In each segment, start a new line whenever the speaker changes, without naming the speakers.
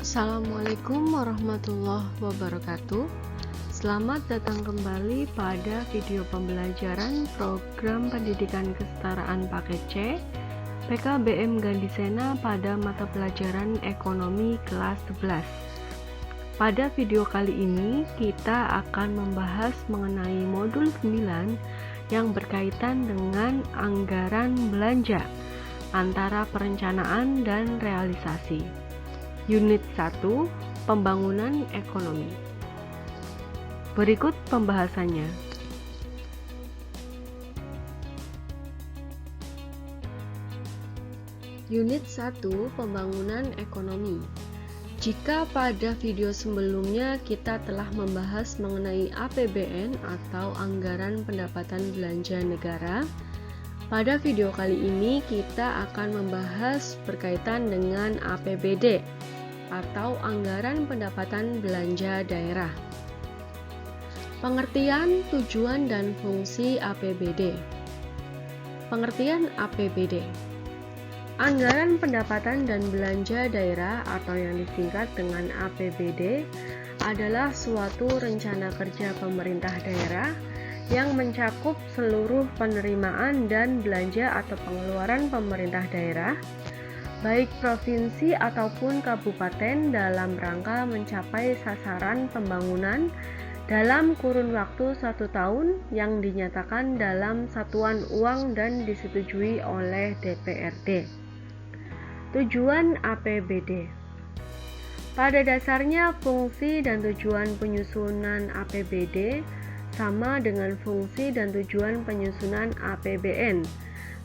Assalamualaikum warahmatullahi wabarakatuh. Selamat datang kembali pada video pembelajaran program pendidikan kesetaraan paket C PKBM Gandhisena pada mata pelajaran ekonomi kelas 11. Pada video kali ini kita akan membahas mengenai modul 9 yang berkaitan dengan anggaran belanja antara perencanaan dan realisasi. Unit 1, Pembangunan Ekonomi. Berikut pembahasannya. Unit 1, Pembangunan Ekonomi. Jika pada video sebelumnya kita telah membahas mengenai APBN atau Anggaran Pendapatan Belanja Negara, pada video kali ini kita akan membahas berkaitan dengan APBD atau Anggaran Pendapatan Belanja Daerah. Pengertian, tujuan, dan fungsi APBD. Pengertian APBD. Anggaran Pendapatan dan Belanja Daerah atau yang disingkat dengan APBD adalah suatu rencana kerja pemerintah daerah yang mencakup seluruh penerimaan dan belanja atau pengeluaran pemerintah daerah, baik provinsi ataupun kabupaten dalam rangka mencapai sasaran pembangunan dalam kurun waktu 1 tahun yang dinyatakan dalam satuan uang dan disetujui oleh DPRD. Tujuan APBD. Pada dasarnya fungsi dan tujuan penyusunan APBD sama dengan fungsi dan tujuan penyusunan APBN.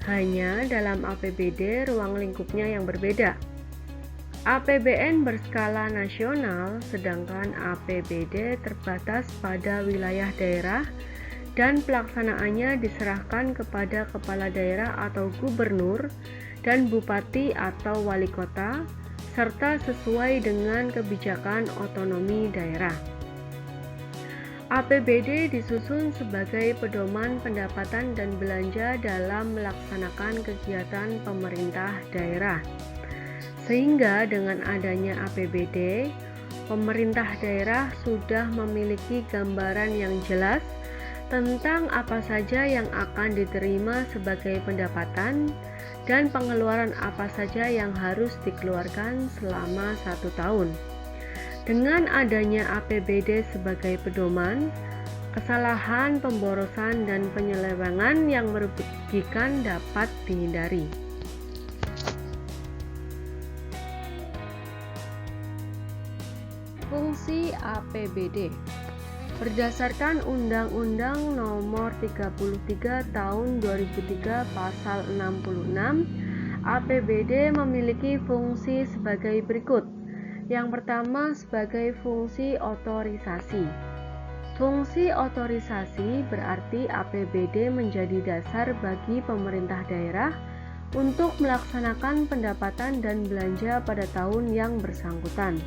Hanya dalam APBD ruang lingkupnya yang berbeda. APBN berskala nasional, sedangkan APBD terbatas pada wilayah daerah dan pelaksanaannya diserahkan kepada kepala daerah atau gubernur dan bupati atau wali kota, serta sesuai dengan kebijakan otonomi daerah. APBD disusun sebagai pedoman pendapatan dan belanja dalam melaksanakan kegiatan pemerintah daerah. Sehingga dengan adanya APBD, pemerintah daerah sudah memiliki gambaran yang jelas tentang apa saja yang akan diterima sebagai pendapatan dan pengeluaran apa saja yang harus dikeluarkan selama 1 tahun. Dengan adanya APBD sebagai pedoman, kesalahan, pemborosan, dan penyelewengan yang merugikan dapat dihindari. Fungsi APBD. Berdasarkan Undang-Undang Nomor 33 Tahun 2003 Pasal 66, APBD memiliki fungsi sebagai berikut. Yang pertama sebagai fungsi otorisasi. Fungsi otorisasi berarti APBD menjadi dasar bagi pemerintah daerah untuk melaksanakan pendapatan dan belanja pada tahun yang bersangkutan.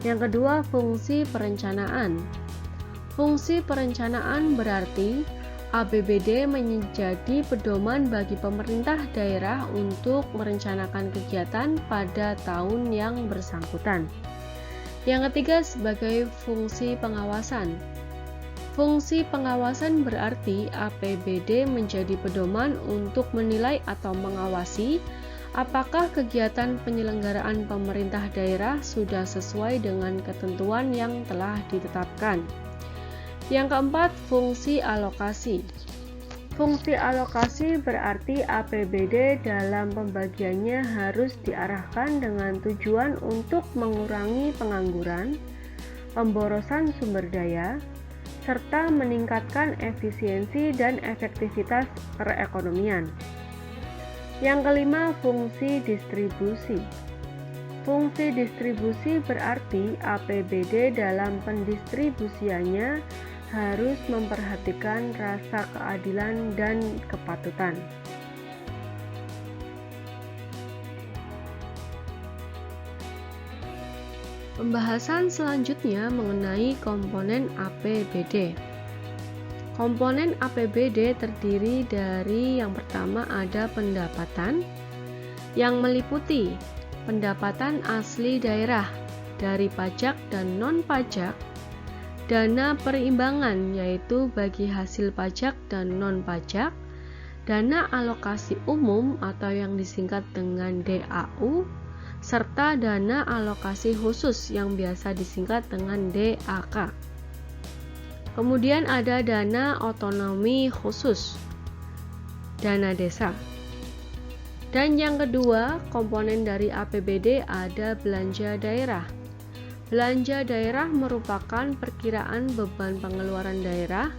Yang kedua, fungsi perencanaan. Fungsi perencanaan berarti APBD menjadi pedoman bagi pemerintah daerah untuk merencanakan kegiatan pada tahun yang bersangkutan. Yang ketiga sebagai fungsi pengawasan. Fungsi pengawasan berarti APBD menjadi pedoman untuk menilai atau mengawasi apakah kegiatan penyelenggaraan pemerintah daerah sudah sesuai dengan ketentuan yang telah ditetapkan. Yang keempat, fungsi alokasi. Fungsi alokasi berarti APBD dalam pembagiannya harus diarahkan dengan tujuan untuk mengurangi pengangguran, pemborosan sumber daya, serta meningkatkan efisiensi dan efektivitas perekonomian. Yang kelima, fungsi distribusi. Fungsi distribusi berarti APBD dalam pendistribusiannya harus memperhatikan rasa keadilan dan kepatutan. Pembahasan selanjutnya mengenai komponen APBD. Komponen APBD terdiri dari yang pertama ada pendapatan, yang meliputi pendapatan asli daerah dari pajak dan non-pajak, dana perimbangan yaitu bagi hasil pajak dan non-pajak, dana alokasi umum atau yang disingkat dengan DAU, serta dana alokasi khusus yang biasa disingkat dengan DAK. Kemudian ada dana otonomi khusus, dana desa. Dan yang kedua, komponen dari APBD ada belanja daerah. Belanja daerah merupakan perkiraan beban pengeluaran daerah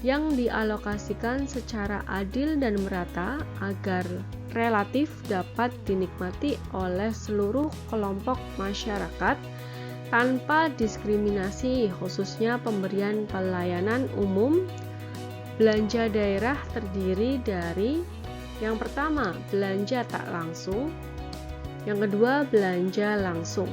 yang dialokasikan secara adil dan merata agar relatif dapat dinikmati oleh seluruh kelompok masyarakat tanpa diskriminasi, khususnya pemberian pelayanan umum. Belanja daerah terdiri dari yang pertama, belanja tak langsung, yang kedua, belanja langsung.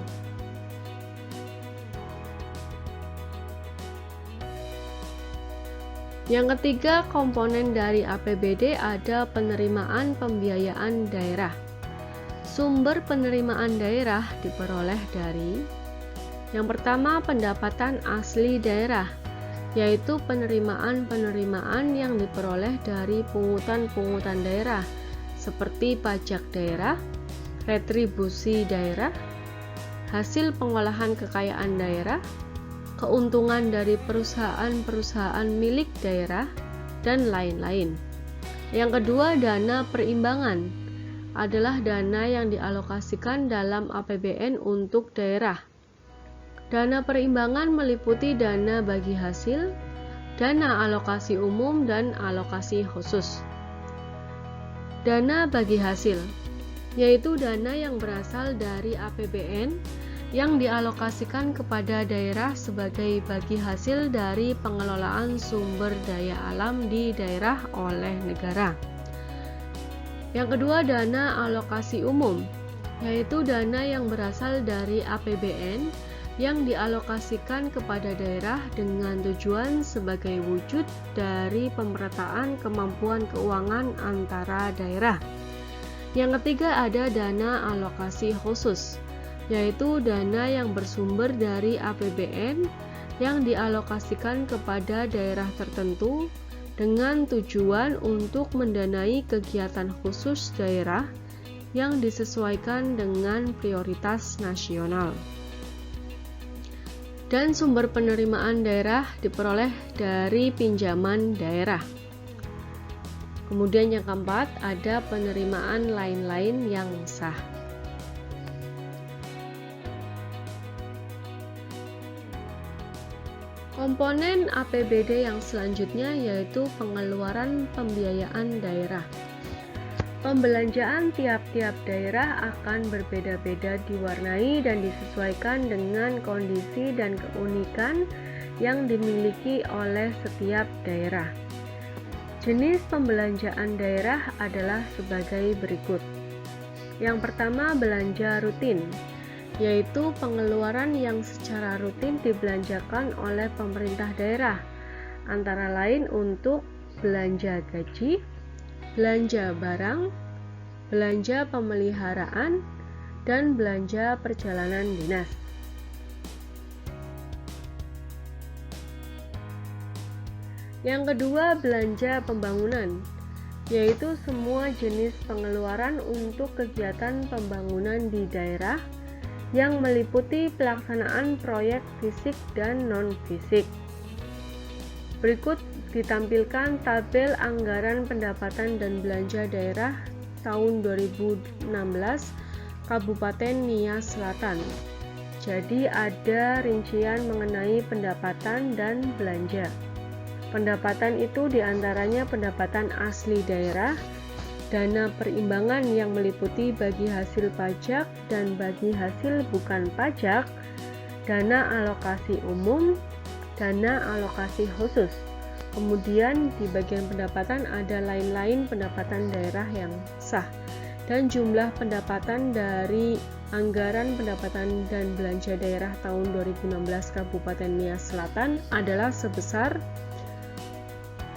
Yang ketiga, komponen dari APBD ada penerimaan pembiayaan daerah. Sumber penerimaan daerah diperoleh dari yang pertama, pendapatan asli daerah, yaitu penerimaan-penerimaan yang diperoleh dari pungutan-pungutan daerah seperti pajak daerah, retribusi daerah, hasil pengolahan kekayaan daerah, keuntungan dari perusahaan-perusahaan milik daerah, dan lain-lain. Yang kedua, dana perimbangan adalah dana yang dialokasikan dalam APBN untuk daerah. Dana perimbangan meliputi dana bagi hasil, dana alokasi umum, dan alokasi khusus. Dana bagi hasil yaitu dana yang berasal dari APBN yang dialokasikan kepada daerah sebagai bagi hasil dari pengelolaan sumber daya alam di daerah oleh negara. Yang kedua, dana alokasi umum, yaitu dana yang berasal dari APBN yang dialokasikan kepada daerah dengan tujuan sebagai wujud dari pemerataan kemampuan keuangan antara daerah. Yang ketiga, ada dana alokasi khusus, yaitu dana yang bersumber dari APBN yang dialokasikan kepada daerah tertentu dengan tujuan untuk mendanai kegiatan khusus daerah yang disesuaikan dengan prioritas nasional. Dan sumber penerimaan daerah diperoleh dari pinjaman daerah. Kemudian yang keempat, ada penerimaan lain-lain yang sah. Komponen APBD yang selanjutnya yaitu pengeluaran pembiayaan daerah. Pembelanjaan tiap-tiap daerah akan berbeda-beda diwarnai dan disesuaikan dengan kondisi dan keunikan yang dimiliki oleh setiap daerah. Jenis pembelanjaan daerah adalah sebagai berikut. Yang pertama, belanja rutin, yaitu pengeluaran yang secara rutin dibelanjakan oleh pemerintah daerah, antara lain untuk belanja gaji, belanja barang, belanja pemeliharaan, dan belanja perjalanan dinas. Yang kedua, belanja pembangunan, yaitu semua jenis pengeluaran untuk kegiatan pembangunan di daerah yang meliputi pelaksanaan proyek fisik dan non-fisik. Berikut ditampilkan tabel anggaran pendapatan dan belanja daerah tahun 2016 Kabupaten Nias Selatan. Jadi ada rincian mengenai pendapatan dan belanja. Pendapatan itu diantaranya pendapatan asli daerah, dana perimbangan yang meliputi bagi hasil pajak dan bagi hasil bukan pajak, dana alokasi umum, dana alokasi khusus. Kemudian di bagian pendapatan ada lain-lain pendapatan daerah yang sah. Dan jumlah pendapatan dari anggaran pendapatan dan belanja daerah tahun 2016 Kabupaten Nias Selatan adalah sebesar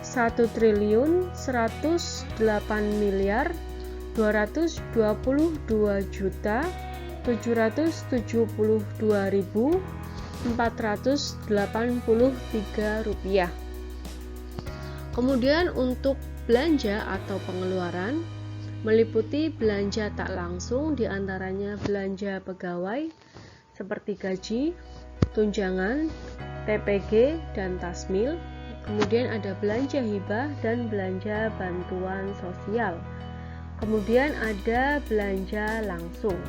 1.108.222.960.000 Rp772.483. Kemudian untuk belanja atau pengeluaran meliputi belanja tak langsung, diantaranya belanja pegawai seperti gaji, tunjangan, TPG, dan tasmil. Kemudian ada belanja hibah dan belanja bantuan sosial. Kemudian ada belanja langsung.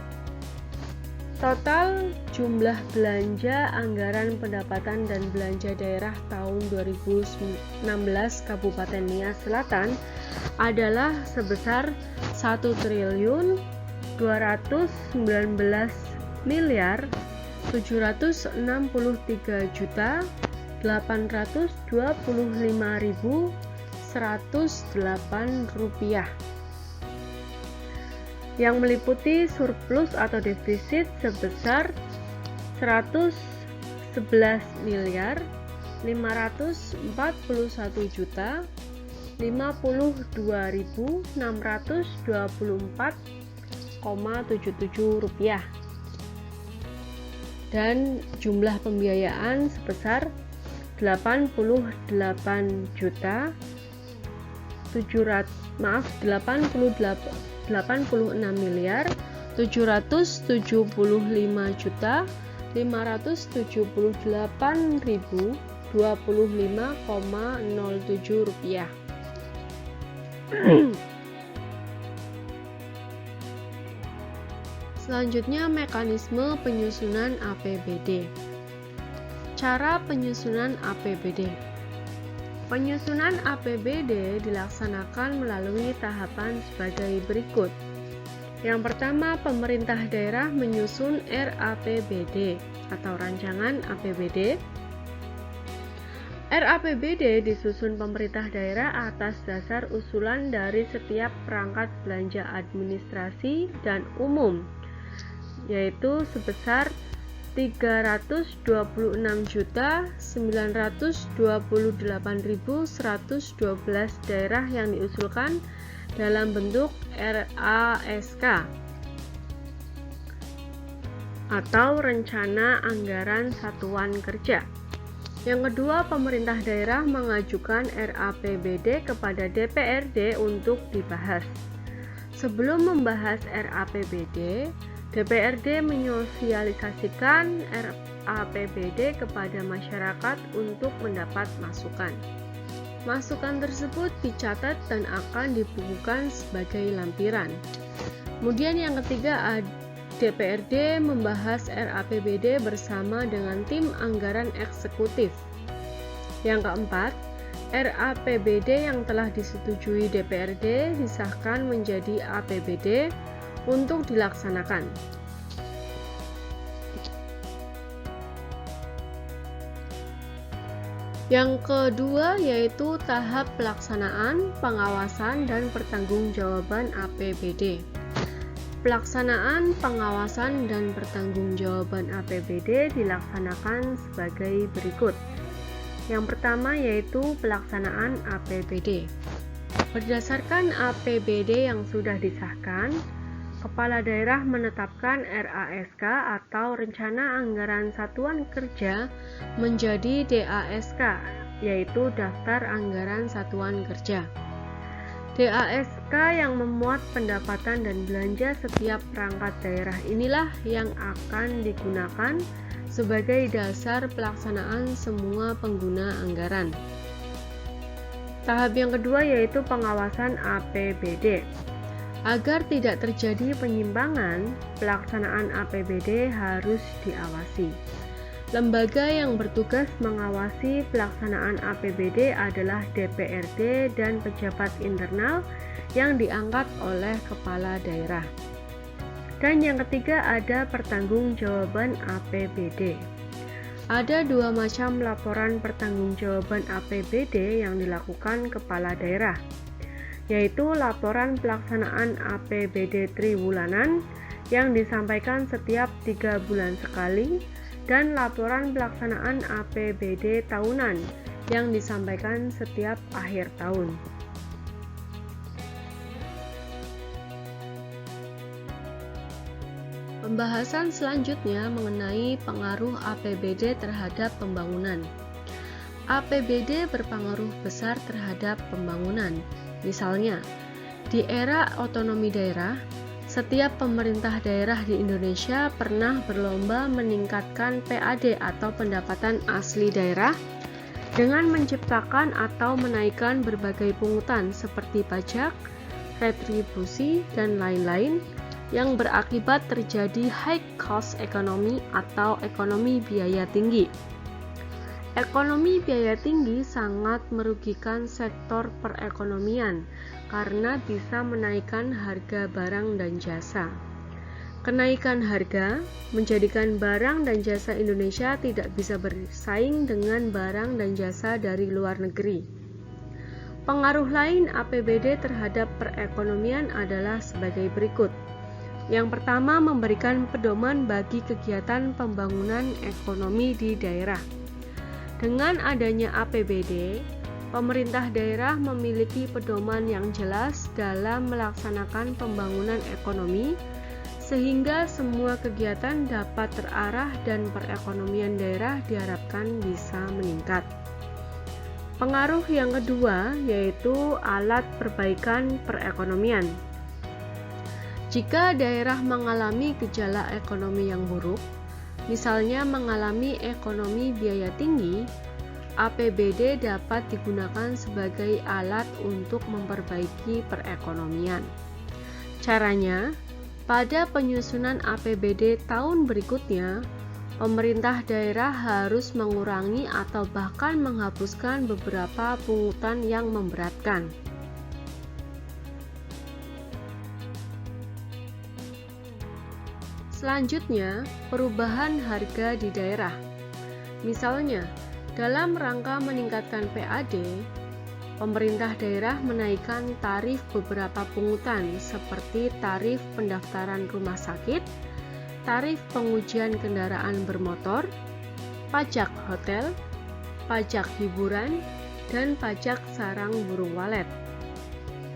Total jumlah belanja anggaran pendapatan dan belanja daerah tahun 2016 Kabupaten Nias Selatan adalah sebesar 1.911.793.825.108 rupiah, yang meliputi surplus atau defisit sebesar 111.551.052.624,77 rupiah, dan jumlah pembiayaan sebesar 86.575.578.025,07 rupiah. Selanjutnya, mekanisme penyusunan APBD. Cara penyusunan APBD. Penyusunan APBD dilaksanakan melalui tahapan sebagai berikut. Yang pertama, pemerintah daerah menyusun RAPBD atau rancangan APBD. RAPBD disusun pemerintah daerah atas dasar usulan dari setiap perangkat belanja administrasi dan umum, yaitu sebesar 326.928.112 daerah yang diusulkan dalam bentuk RASK atau Rencana Anggaran Satuan Kerja. Yang kedua, pemerintah daerah mengajukan RAPBD kepada DPRD untuk dibahas. Sebelum membahas RAPBD, DPRD menyosialisasikan RAPBD kepada masyarakat untuk mendapat masukan. Masukan tersebut dicatat dan akan dibukukan sebagai lampiran. Kemudian yang ketiga, DPRD membahas RAPBD bersama dengan tim anggaran eksekutif. Yang keempat, RAPBD yang telah disetujui DPRD disahkan menjadi APBD untuk dilaksanakan. Yang kedua yaitu tahap pelaksanaan, pengawasan, dan pertanggungjawaban APBD. Pelaksanaan, pengawasan, dan pertanggungjawaban APBD dilaksanakan sebagai berikut. Yang pertama yaitu pelaksanaan APBD. Berdasarkan APBD yang sudah disahkan, Kepala Daerah menetapkan RASK atau Rencana Anggaran Satuan Kerja menjadi DASK, yaitu Daftar Anggaran Satuan Kerja. DASK yang memuat pendapatan dan belanja setiap perangkat daerah inilah yang akan digunakan sebagai dasar pelaksanaan semua pengguna anggaran. Tahap yang kedua yaitu pengawasan APBD. Agar tidak terjadi penyimpangan, pelaksanaan APBD harus diawasi. Lembaga yang bertugas mengawasi pelaksanaan APBD adalah DPRD dan pejabat internal yang diangkat oleh kepala daerah. Dan yang ketiga ada pertanggungjawaban APBD. Ada dua macam laporan pertanggungjawaban APBD yang dilakukan kepala daerah, yaitu laporan pelaksanaan APBD triwulanan yang disampaikan setiap 3 bulan sekali dan laporan pelaksanaan APBD tahunan yang disampaikan setiap akhir tahun. Pembahasan selanjutnya mengenai pengaruh APBD terhadap pembangunan. APBD berpengaruh besar terhadap pembangunan. Misalnya, di era otonomi daerah, setiap pemerintah daerah di Indonesia pernah berlomba meningkatkan PAD atau pendapatan asli daerah dengan menciptakan atau menaikkan berbagai pungutan seperti pajak, retribusi, dan lain-lain yang berakibat terjadi high cost ekonomi atau ekonomi biaya tinggi. Ekonomi biaya tinggi sangat merugikan sektor perekonomian karena bisa menaikkan harga barang dan jasa. Kenaikan harga menjadikan barang dan jasa Indonesia tidak bisa bersaing dengan barang dan jasa dari luar negeri. Pengaruh lain APBD terhadap perekonomian adalah sebagai berikut. Yang pertama, memberikan pedoman bagi kegiatan pembangunan ekonomi di daerah. Dengan adanya APBD, pemerintah daerah memiliki pedoman yang jelas dalam melaksanakan pembangunan ekonomi, sehingga semua kegiatan dapat terarah dan perekonomian daerah diharapkan bisa meningkat. Pengaruh yang kedua yaitu alat perbaikan perekonomian. Jika daerah mengalami gejala ekonomi yang buruk, misalnya mengalami ekonomi biaya tinggi, APBD dapat digunakan sebagai alat untuk memperbaiki perekonomian. Caranya, pada penyusunan APBD tahun berikutnya, pemerintah daerah harus mengurangi atau bahkan menghapuskan beberapa pungutan yang memberatkan. Selanjutnya, perubahan harga di daerah. Misalnya, dalam rangka meningkatkan PAD, pemerintah daerah menaikkan tarif beberapa pungutan seperti tarif pendaftaran rumah sakit, tarif pengujian kendaraan bermotor, pajak hotel, pajak hiburan, dan pajak sarang burung walet.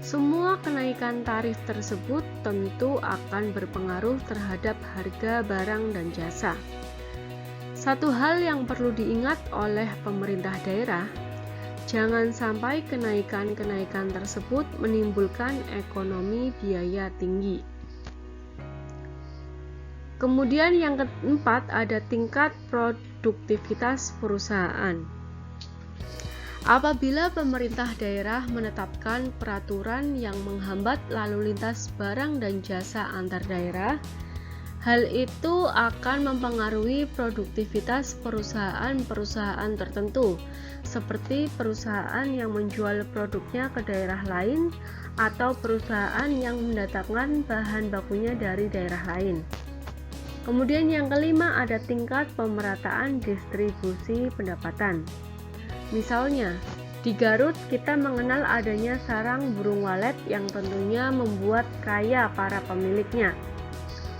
Semua kenaikan tarif tersebut tentu akan berpengaruh terhadap harga barang dan jasa. Satu hal yang perlu diingat oleh pemerintah daerah, jangan sampai kenaikan-kenaikan tersebut menimbulkan ekonomi biaya tinggi. Kemudian yang keempat ada tingkat produktivitas perusahaan. Apabila pemerintah daerah menetapkan peraturan yang menghambat lalu lintas barang dan jasa antar daerah, hal itu akan mempengaruhi produktivitas perusahaan-perusahaan tertentu, seperti perusahaan yang menjual produknya ke daerah lain atau perusahaan yang mendatangkan bahan bakunya dari daerah lain. Kemudian yang kelima ada tingkat pemerataan distribusi pendapatan. Misalnya, di Garut kita mengenal adanya sarang burung walet yang tentunya membuat kaya para pemiliknya.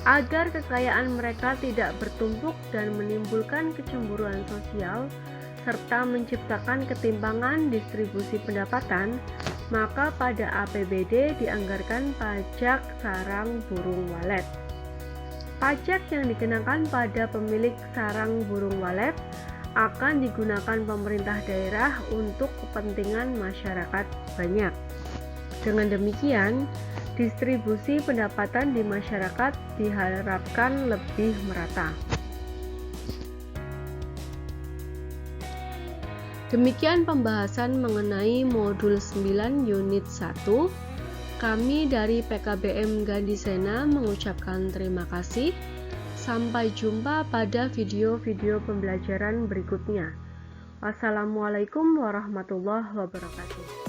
Agar kekayaan mereka tidak bertumpuk dan menimbulkan kecemburuan sosial, serta menciptakan ketimpangan distribusi pendapatan, maka pada APBD dianggarkan pajak sarang burung walet. Pajak yang dikenakan pada pemilik sarang burung walet akan digunakan pemerintah daerah untuk kepentingan masyarakat banyak. Dengan demikian, distribusi pendapatan di masyarakat diharapkan lebih merata. Demikian pembahasan mengenai modul 9 unit 1. Kami dari PKBM Gandisena mengucapkan terima kasih. Sampai jumpa pada video-video pembelajaran berikutnya. Wassalamualaikum warahmatullahi wabarakatuh.